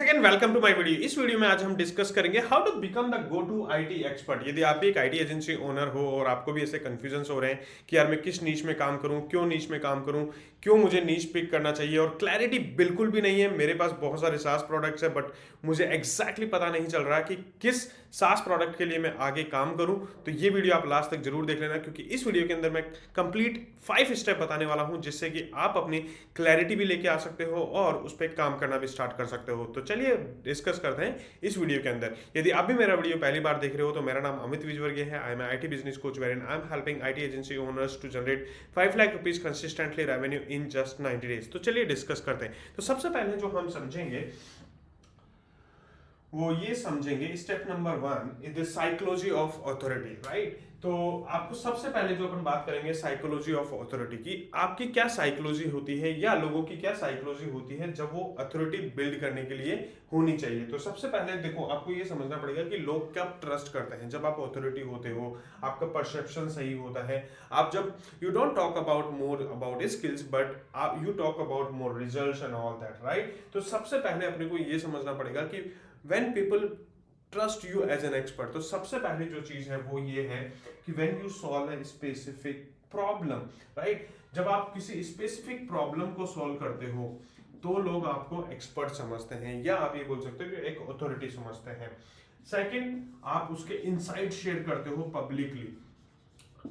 Again welcome to my video. इस video में आज हम डिस्कस करेंगे how to become the go to IT expert. यदि आप भी एक आईटी एजेंसी ओनर हो और आपको भी ऐसे कंफ्यूजन्स हो रहे हैं कि यार मैं किस नीश में काम करूं, क्यों नीश में काम करूं, क्यों मुझे नीश पिक करना चाहिए और क्लैरिटी बिल्कुल भी नहीं है। मेरे पास बहुत सारे सास प्रोडक्ट्स है बट मुझे एग्जैक्टली पता नहीं चल रहा कि किस सास प्रोडक्ट के लिए मैं आगे काम करूं। तो ये वीडियो आप लास्ट तक जरूर देख लेना, क्योंकि इस वीडियो के अंदर मैं कंप्लीट 5 स्टेप बताने वाला हूं जिससे कि आप अपनी क्लैरिटी भी लेके आ सकते हो और उस पर काम करना भी स्टार्ट कर सकते हो। तो चलिए डिस्कस करते हैं इस वीडियो के अंदर। यदि आप भी मेरा वीडियो पहली बार देख रहे हो तो मेरा नाम अमित विजवर्गीय है। I am IT business coach where I am helping IT agency owners to generate 5 lakh rupees consistently revenue in just 90 days. तो चलिए डिस्कस करते हैं। तो सबसे पहले जो हम समझेंगे वो ये समझेंगे, step number 1 is the psychology of authority, right. तो आपको सबसे पहले जो अपन बात करेंगे साइकोलॉजी ऑफ अथॉरिटी की, आपकी क्या साइकोलॉजी होती है या लोगों की क्या साइकोलॉजी होती है जब वो अथॉरिटी बिल्ड करने के लिए होनी चाहिए। तो सबसे पहले देखो, आपको ये समझना पड़ेगा कि लोग कब ट्रस्ट करते हैं। जब आप अथॉरिटी होते हो, आपका परसेप्शन सही होता है। आप जब you don't talk about more about skills but you talk about more results and all that, right. तो सबसे पहले अपने को ये समझना पड़ेगा कि when people trust you as an expert, तो सबसे पहली जो चीज है वो ये है कि when you solve a specific problem, right। जब आप किसी स्पेसिफिक प्रॉब्लम को सॉल्व करते हो तो लोग आपको एक्सपर्ट समझते हैं, या आप ये बोल सकते हो कि एक अथॉरिटी समझते हैं। सेकंड, आप उसके इनसाइट शेयर करते हो पब्लिकली।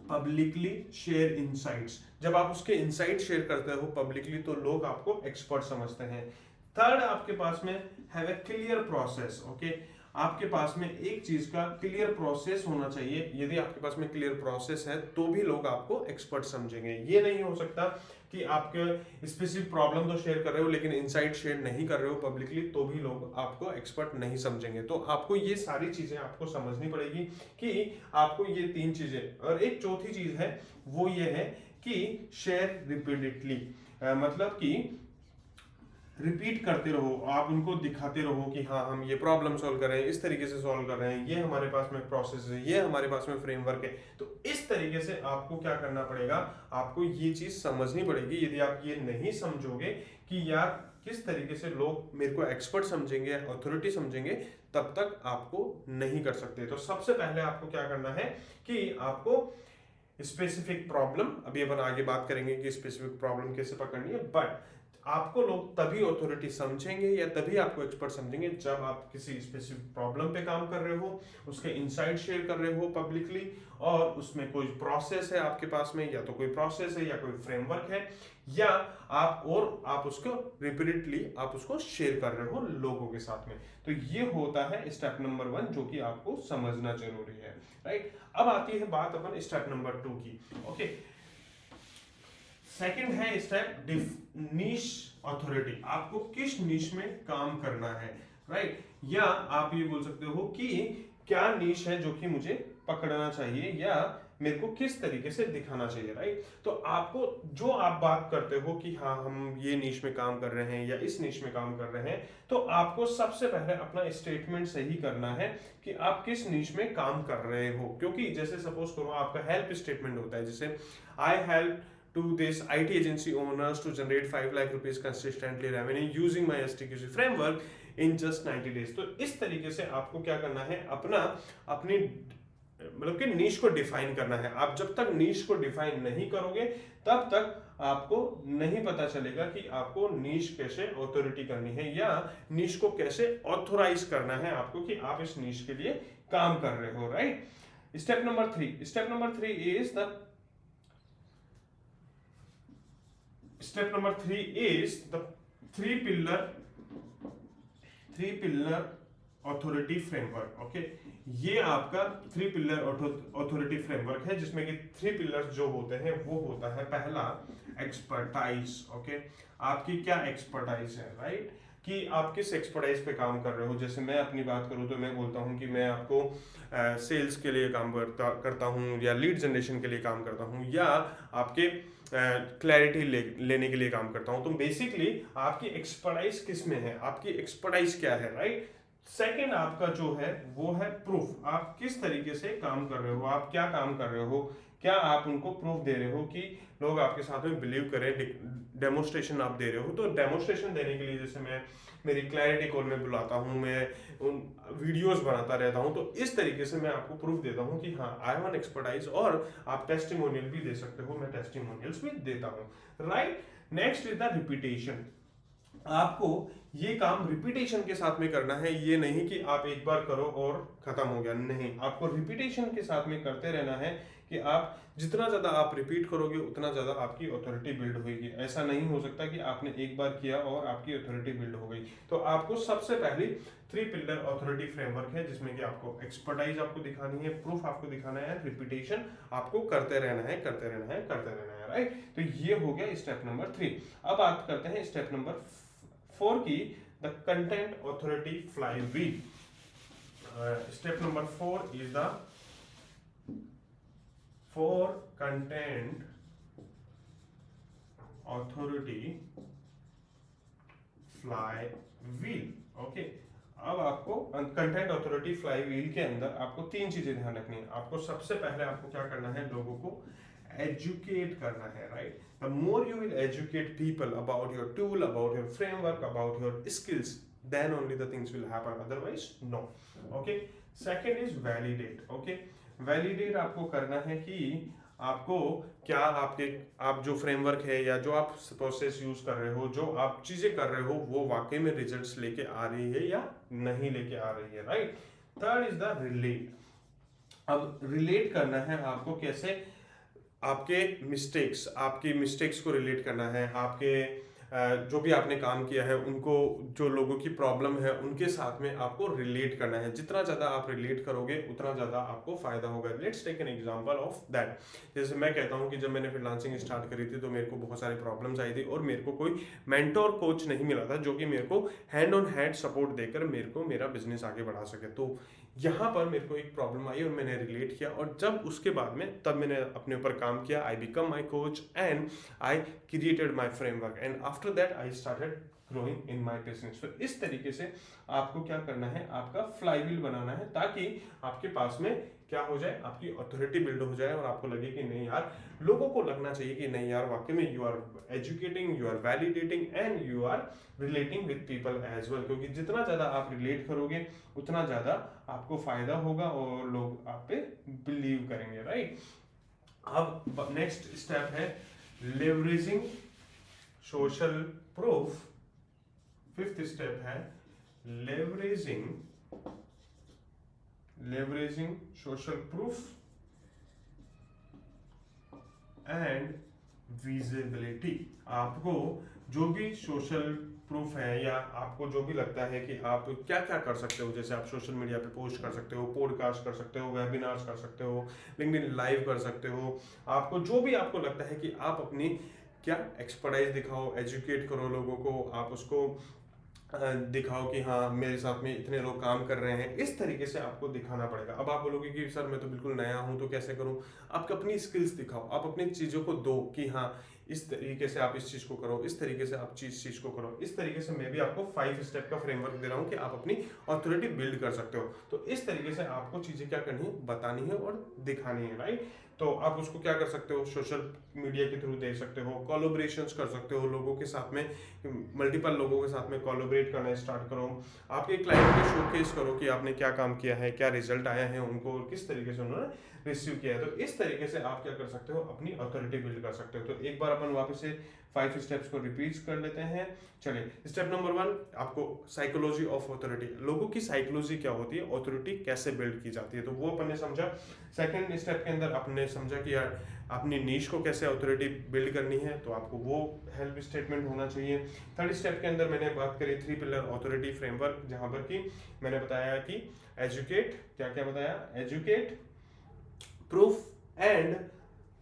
पब्लिकली शेयर इनसाइट्स, जब आप उसके इनसाइट शेयर करते हो पब्लिकली तो लोग आपको एक्सपर्ट समझते हैं। थर्ड, आपके पास में have a clear process, okay. आपके पास में एक चीज का क्लियर प्रोसेस होना चाहिए। यदि आपके पास में क्लियर प्रोसेस है तो भी लोग आपको एक्सपर्ट समझेंगे। ये नहीं हो सकता कि आपके स्पेसिफिक प्रॉब्लम तो शेयर कर रहे हो लेकिन इनसाइट शेयर नहीं कर रहे हो पब्लिकली, तो भी लोग आपको एक्सपर्ट नहीं समझेंगे। तो आपको ये सारी चीजें आपको समझनी पड़ेगी कि आपको ये 3 चीजें, और एक चौथी चीज है वो ये है कि शेयर रिपीटेडली, मतलब कि रिपीट करते रहो। आप उनको दिखाते रहो कि हाँ, हम ये प्रॉब्लम सॉल्व कर रहे हैं, इस तरीके से सॉल्व कर रहे हैं, ये हमारे पास में प्रोसेस है, ये हमारे पास में फ्रेमवर्क है। तो इस तरीके से आपको क्या करना पड़ेगा, आपको ये चीज समझनी पड़ेगी। यदि आप ये नहीं समझोगे कि यार किस तरीके से लोग मेरे को एक्सपर्ट समझेंगे, अथॉरिटी समझेंगे, तब तक आपको नहीं कर सकते। तो सबसे पहले आपको क्या करना है कि आपको स्पेसिफिक प्रॉब्लम, अभी अपन आगे बात करेंगे कि स्पेसिफिक प्रॉब्लम कैसे पकड़नी है, बट आपको लोग तभी अथॉरिटी समझेंगे या तभी आपको एक्सपर्ट समझेंगे जब आप किसी स्पेसिफिक प्रॉब्लम पे काम कर रहे हो, उसके इनसाइट शेयर कर रहे हो पब्लिकली, और उसमें कोई प्रोसेस है आपके पास में, या तो कोई प्रोसेस है या कोई फ्रेमवर्क है, या आप उसको रिपीटेडली आप उसको शेयर कर रहे हो लोगों के साथ में। तो ये होता है स्टेप नंबर 1 जो कि आपको समझना जरूरी है, राइट। अब आती है बात अपन स्टेप नंबर 2 की, ओके। सेकंड है स्टेप नीश अथॉरिटी। आपको किस नीश में काम करना है, राइट। या आप ये बोल सकते हो कि क्या नीश है जो कि मुझे पकड़ना चाहिए या मेरे को किस तरीके से दिखाना चाहिए, राइट। तो आपको जो आप बात करते हो कि हाँ, हम ये नीश में काम कर रहे हैं या इस नीश में काम कर रहे हैं, तो आपको सबसे पहले अपना स्टेटमेंट सही करना है कि आप किस नीश में काम कर रहे हो। क्योंकि जैसे सपोज करो आपका हेल्प स्टेटमेंट होता है, जैसे I help to this IT agency owners to generate 5 lakh rupees consistently revenue using my STQC framework in just 90 days। तो इस तरीके से आपको क्या करना है, अपनी मतलब कि नीश को डिफाइन करना है। आप जब तक नीश को डिफाइन नहीं करोगे तब तक आपको नहीं पता चलेगा कि आपको नीश कैसे ऑथोरिटी करनी है या नीश को कैसे ऑथोराइज करना है आपको कि आप इस नीश के लिए काम कर रहे हो, right. Step number 3 is the Step number 3 is the three pillar authority framework, okay. ये आपका 3 पिलर अथॉरिटी फ्रेमवर्क है जिसमें कि 3 पिलर्स जो होते हैं वो होता है, पहला एक्सपर्टाइज, ओके। आपकी क्या एक्सपर्टाइज है, राइट, कि आप किस एक्सपर्टाइज पे काम कर रहे हो। जैसे मैं अपनी बात करूं तो मैं बोलता हूं कि मैं आपको सेल्स के लिए काम करता हूं, या लीड जनरेशन के लिए काम करता हूं, या आपके क्लैरिटी लेने के लिए काम करता हूं। तो बेसिकली आपकी एक्सपर्टाइज किस में है, आपकी एक्सपर्टाइज क्या है, राइट। सेकंड आपका जो है वो है प्रूफ, आप किस तरीके से काम कर रहे हो, आप क्या काम कर रहे हो, क्या आप उनको प्रूफ दे रहे हो कि लोग आपके साथ में बिलीव करें, डेमोस्ट्रेशन आप दे रहे हो। तो डेमोस्ट्रेशन देने के लिए जैसे मैं मेरी क्लैरिटी कॉल में बुलाता हूँ, मैं उन वीडियोस बनाता रहता हूँ, तो इस तरीके से मैं आपको प्रूफ देता हूँ कि हाँ आई हैव एन एक्सपर्टाइज। और आप टेस्टिमोनियल भी दे सकते हो, मैं टेस्टिमोनियल्स भी देता हूँ, right. Next is the repetition. आपको ये काम रिपीटेशन के साथ में करना है, ये नहीं कि आप एक बार करो और खत्म हो गया, नहीं, आपको रिपीटेशन के साथ में करते रहना है कि आप जितना ज्यादा आप रिपीट करोगे उतना ज्यादा आपकी अथॉरिटी बिल्ड होगी। ऐसा नहीं हो सकता कि आपने एक बार किया और आपकी अथॉरिटी बिल्ड हो गई। तो आपको सबसे पहले 3 पिलर अथॉरिटी फ्रेमवर्क है, जिसमें कि आपको एक्सपर्टाइज आपको दिखानी है, प्रूफ आपको दिखाना है, रिपीटेशन आपको करते रहना है, करते रहना है, करते रहना है, राइट। तो ये हो गया स्टेप नंबर 3। अब बात करते हैं स्टेप नंबर 4 की, the content authority flywheel. Step number 4 is the for content authority flywheel। Okay, अब आपको कंटेंट अथॉरिटी फ्लाईव्हील के अंदर आपको 3 चीजें ध्यान रखनी है। आपको सबसे पहले आपको क्या करना है, लोगों को एजुकेट करना है, right. The more you will educate people about your tool, about your framework, about your skills, then only the things will happen, otherwise no। okay, second is validate। okay, validate आपको करना है कि आपको क्या आप जो फ्रेमवर्क है या जो आप प्रोसेस यूज कर रहे हो, जो आप चीजें कर रहे हो, वो वाकई में रिजल्ट्स लेके आ रही है या नहीं लेके आ रही है, right. Third is the relate. अब रिलेट करना है आपको कैसे, आपके आपकी मिस्टेक्स को रिलेट करना है, आपके जो भी आपने काम किया है उनको, जो लोगों की प्रॉब्लम है उनके साथ में आपको रिलेट करना है। जितना ज़्यादा आप रिलेट करोगे उतना ज़्यादा आपको फायदा होगा। Let's take an example of that. जैसे मैं कहता हूँ कि जब मैंने फ्रीलांसिंग स्टार्ट करी थी तो मेरे को बहुत सारी प्रॉब्लम्स आई थी और मेरे को कोई मेंटोर कोच नहीं मिला था जो कि मेरे को हैंड ऑन हैंड सपोर्ट देकर मेरे को मेरा बिजनेस आगे बढ़ा सके। तो यहाँ पर मेरे को एक प्रॉब्लम आई और मैंने रिलेट किया, और जब उसके बाद में तब मैंने अपने ऊपर काम किया। I become my coach and I created my framework and after that I started growing in my business. तो इस तरीके से आपको क्या करना है, आपका फ्लाईव्हील बनाना है, ताकि आपके पास में क्या हो जाए, आपकी अथॉरिटी बिल्ड हो जाए और आपको लगे कि नहीं यार, लोगों को लगना चाहिए कि नहीं यार वाकई में you are educating, you are validating and you are relating with people as well. क्योंकि जितना ज्यादा आप रिलेट करोगे उतना ज्यादा आपको फायदा होगा और लोग आप पे बिलीव करेंगे, राइट। अब नेक्स्ट स्टेप है leveraging social proof. 5th step है leveraging social proof and visibility। आपको जो भी सोशल प्रूफ है या आपको जो भी लगता है कि आप क्या क्या कर सकते हो, जैसे आप सोशल मीडिया पे पोस्ट कर सकते हो, पॉडकास्ट कर सकते हो, वेबिनार्स कर सकते हो, लिंक्डइन लाइव कर सकते हो, आपको जो भी आपको लगता है कि आप अपनी क्या एक्सपर्टाइज दिखाओ, एजुकेट करो लोगों को, आप उसको दिखाओ कि हाँ मेरे साथ में इतने लोग काम कर रहे हैं, इस तरीके से आपको दिखाना पड़ेगा। अब आप बोलोगे कि सर मैं तो बिल्कुल नया हूं तो कैसे करूं, आप अपनी स्किल्स दिखाओ, आप अपनी चीज़ों को दो कि हाँ इस तरीके से आप इस चीज़ को करो, इस तरीके से आप चीज़ को करो। इस तरीके से मैं भी आपको 5 स्टेप का फ्रेमवर्क दे रहा हूँ कि आप अपनी अथॉरिटी बिल्ड कर सकते हो। तो इस तरीके से आपको चीज़ें क्या करनी है, बतानी है और दिखानी है, राइट। तो आप उसको क्या कर सकते हो, सोशल मीडिया के थ्रू दे सकते हो, कोलैबोरेशंस कर सकते हो, लोगों के साथ में मल्टीपल लोगों के साथ में कोलैबोरेट करना स्टार्ट करो, आपके क्लाइंट के शोकेस करो कि आपने क्या काम किया है, क्या रिजल्ट आया है उनको और किस तरीके से उन्होंने रिसीव किया है। तो इस तरीके से आप क्या कर सकते हो, अपनी अथॉरिटी बिल्ड कर सकते हो। तो एक बार अपन वापस से 5 स्टेप्स को रिपीट कर लेते हैं। चलिए, स्टेप नंबर 1 आपको साइकोलॉजी ऑफ अथॉरिटी, लोगों की साइकोलॉजी क्या होती है, अथॉरिटी कैसे बिल्ड की जाती है, तो वो अपन ने समझा। सेकंड स्टेप के अंदर आपने समझा कि यार अपनी नीश को कैसे अथॉरिटी बिल्ड करनी है, तो आपको वो हेल्प स्टेटमेंट होना चाहिए। थर्ड स्टेप के अंदर मैंने बात करी 3 पिलर अथॉरिटी फ्रेमवर्क, जहां पर कि मैंने बताया कि एजुकेट, क्या क्या बताया, educate, proof and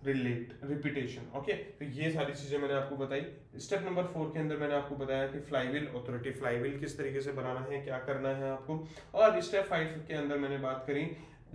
repetition. Okay, तो ये सारी चीजें मैंने आपको बताई। स्टेप नंबर 4 के अंदर मैंने आपको बताया कि फ्लाईव्हील, अथॉरिटी फ्लाईव्हील किस तरीके से बनाना है, क्या करना है आपको। और स्टेप 5 के अंदर मैंने बात करी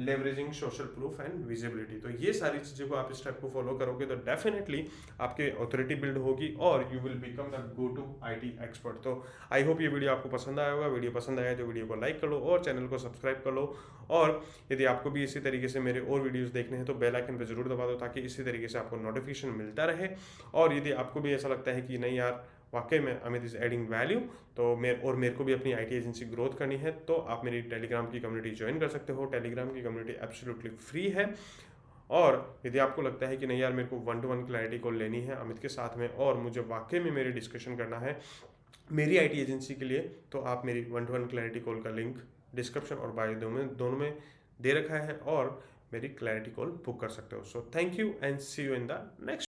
leveraging social proof and visibility. तो ये सारी चीज़ें को आप स्टेप को फॉलो करोगे तो डेफिनेटली आपके ऑथोरिटी बिल्ड होगी और you will become the go to IT expert. तो आई होप ये वीडियो आपको पसंद आया होगा। वीडियो पसंद आया तो वीडियो को लाइक कर लो और चैनल को सब्सक्राइब कर लो, और यदि आपको भी इसी तरीके से मेरे और वीडियोस देखने हैं तो बेल आइकन पर जरूर दबा दो ताकि इसी तरीके से आपको नोटिफिकेशन मिलता रहे। और यदि आपको भी ऐसा लगता है कि नहीं यार वाकई में अमित इज एडिंग वैल्यू, तो मेरे को भी अपनी IT एजेंसी ग्रोथ करनी है, तो आप मेरी टेलीग्राम की कम्युनिटी ज्वाइन कर सकते हो। टेलीग्राम की कम्युनिटी एब्सोल्युटली फ्री है। और यदि आपको लगता है कि नहीं यार मेरे को 1-to-1 क्लैरिटी कॉल लेनी है अमित के साथ में और मुझे वाकई में मेरी डिस्कशन करना है मेरी IT एजेंसी के लिए, तो आप मेरी 1-to-1 क्लैरिटी कॉल का लिंक डिस्क्रिप्शन और बायो दोनों में दे रखा है और मेरी क्लैरिटी कॉल बुक कर सकते हो। So thank you and see you in the next.